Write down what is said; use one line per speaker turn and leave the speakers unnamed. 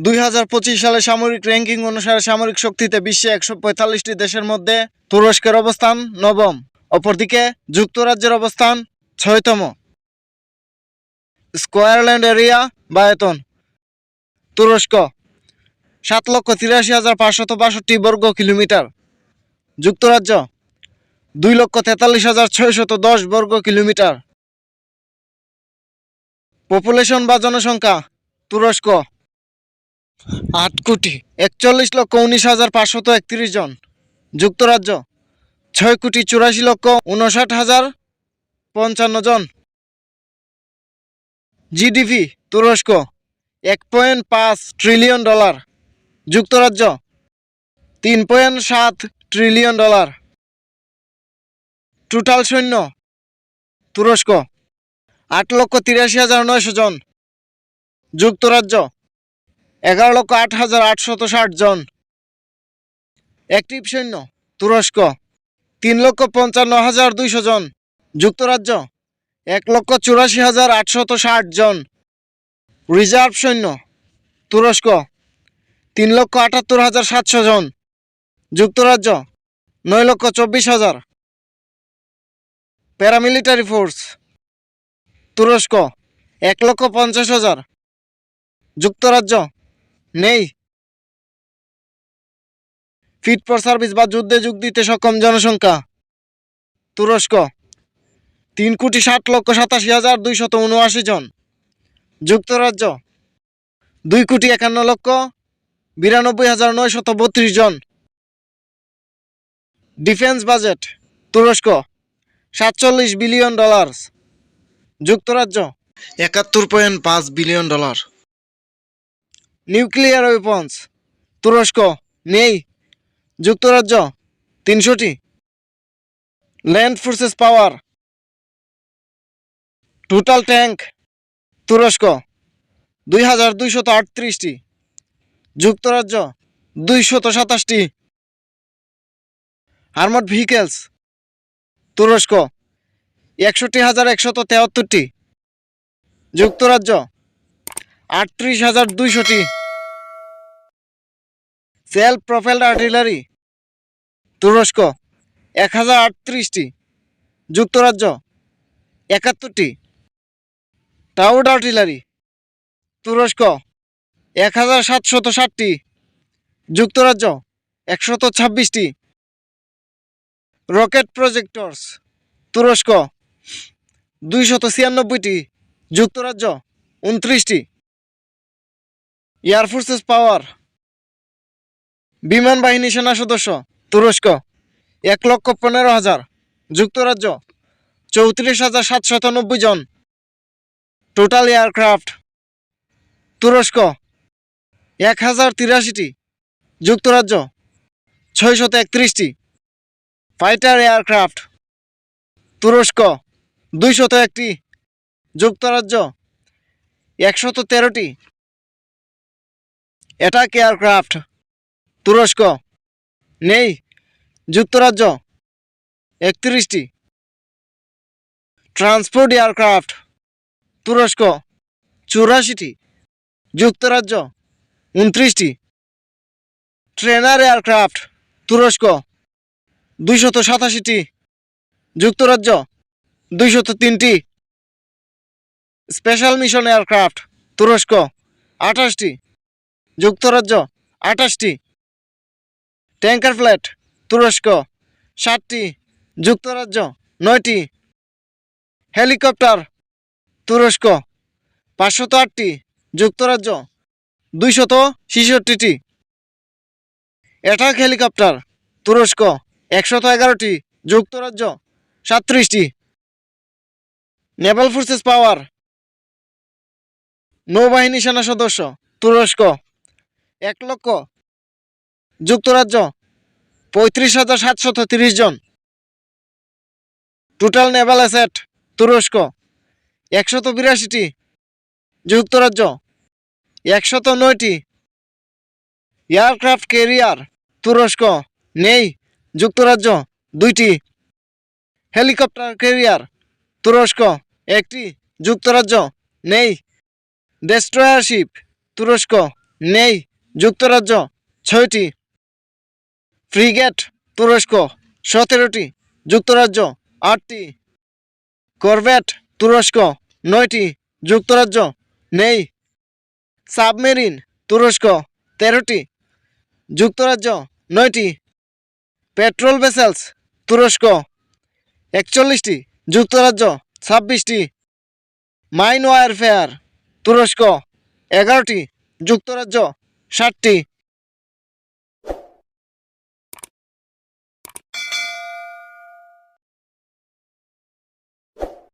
2025 সালে সামরিক র্যাঙ্কিং অনুসারে সামরিক শক্তিতে বিশ্বে 145টি দেশের মধ্যে তুরস্কের অবস্থান নবম। অপরদিকে যুক্তরাজ্যের অবস্থান 6তম। স্কয়ার ল্যান্ড এরিয়া বা আয়তন তুরস্ক 7,83,562 বর্গ কিলোমিটার। যুক্তরাজ্য 2,43,610 বর্গ কিলোমিটার। পপুলেশন বা জনসংখ্যা তুরস্ক 8,41,19,531 জন। যুক্তরাজ্য 6,84,59,055 জন। জিডিপি তুরস্ক $1.5 ট্রিলিয়ন। যুক্তরাজ্য $3.7 ট্রিলিয়ন। টোটাল সৈন্য তুরস্ক 8,83,900 জন। যুক্তরাজ্য 11,08,860 জন। অ্যাক্টিভ সৈন্য তুরস্ক 3,55,200 জন। যুক্তরাজ্য 1,84,860 জন। রিজার্ভ সৈন্য তুরস্ক 3,78,700 জন। যুক্তরাজ্য 9,24,000। প্যারামিলিটারি ফোর্স তুরস্ক 1,50,000। যুক্তরাজ্য নেই। ফিট ফর সার্ভিস বা যুদ্ধে যোগ দিতে সক্ষম জনসংখ্যা তুরস্ক 3,60,87,279 জন। যুক্তরাজ্য 2,51,92,932 জন। ডিফেন্স বাজেট তুরস্ক $47 বিলিয়ন। যুক্তরাজ্য $71.5 বিলিয়ন। নিউক্লিয়ার ওয়েপন্স তুরস্ক নেই। যুক্তরাজ্য 300টি। ল্যান্ড ফোর্সেস পাওয়ার টোটাল ট্যাঙ্ক তুরস্ক 2,238টি। যুক্তরাজ্য 227টি। আর্মড ভেহিকেলস তুরস্ক 61,173টি। যুক্তরাজ্য 38,200টি। সেলফ প্রোপেলড আর্টিলারি তুরস্ক 1,038টি। যুক্তরাজ্য 71টি। টাউড আর্টিলারি তুরস্ক 1,760টি। যুক্তরাজ্য 126টি। রকেট প্রজেক্টরস তুরস্ক 296টি। যুক্তরাজ্য 29টি। এয়ারফোর্সেস পাওয়ার বিমান বাহিনী সেনা সদস্য তুরস্ক 1,15,000। যুক্তরাজ্য 34,790 জন। টোটাল এয়ারক্রাফট তুরস্ক 1,083টি। যুক্তরাজ্য 631টি। ফাইটার এয়ারক্রাফট তুরস্ক 201টি। যুক্তরাজ্য 113টি। অ্যাটাক এয়ারক্রাফট তুরস্ক নেই। যুক্তরাজ্য 31টি। ট্রান্সপোর্ট এয়ারক্রাফট তুরস্ক 84টি। যুক্তরাজ্য 29টি। ট্রেনার এয়ারক্রাফট তুরস্ক 287টি। যুক্তরাজ্য 203টি। স্পেশাল মিশন এয়ারক্রাফট তুরস্ক 28টি। যুক্তরাজ্য 28টি। ট্যাঙ্কার ফ্লাইট তুরস্ক 7টি। যুক্তরাজ্য 9টি। হেলিকপ্টার তুরস্ক 508টি। যুক্তরাজ্য 266টি। অ্যাটাক হেলিকপ্টার তুরস্ক 111টি। যুক্তরাজ্য 37টি। নেভাল ফোর্সেস পাওয়ার নৌবাহিনী সেনা সদস্য তুরস্ক 1 লক্ষ। যুক্তরাজ্য 35,730 জন। টোটাল নেভাল অ্যাসেট তুরস্ক 182টি। যুক্তরাজ্য 109টি। এয়ারক্রাফট ক্যারিয়ার তুরস্ক নেই। যুক্তরাজ্য 2টি। হেলিকপ্টার ক্যারিয়ার তুরস্ক 1টি। যুক্তরাজ্য নেই। ডেস্ট্রয়ার শিপ তুরস্ক নেই যুক্তরাজ্য 6টি। ফ্রিগেট তুরস্ক 17টি, যুক্তরাজ্য 8টি। করভেট তুরস্ক 9টি, যুক্তরাজ্য নেই। সাবমেরিন তুরস্ক 13টি, যুক্তরাজ্য 9টি। পেট্রোল ভেসেলস তুরস্ক 41টি, যুক্তরাজ্য 26টি। মাইন ওয়ারফেয়ার তুরস্ক 11টি, যুক্তরাজ্য 7টি।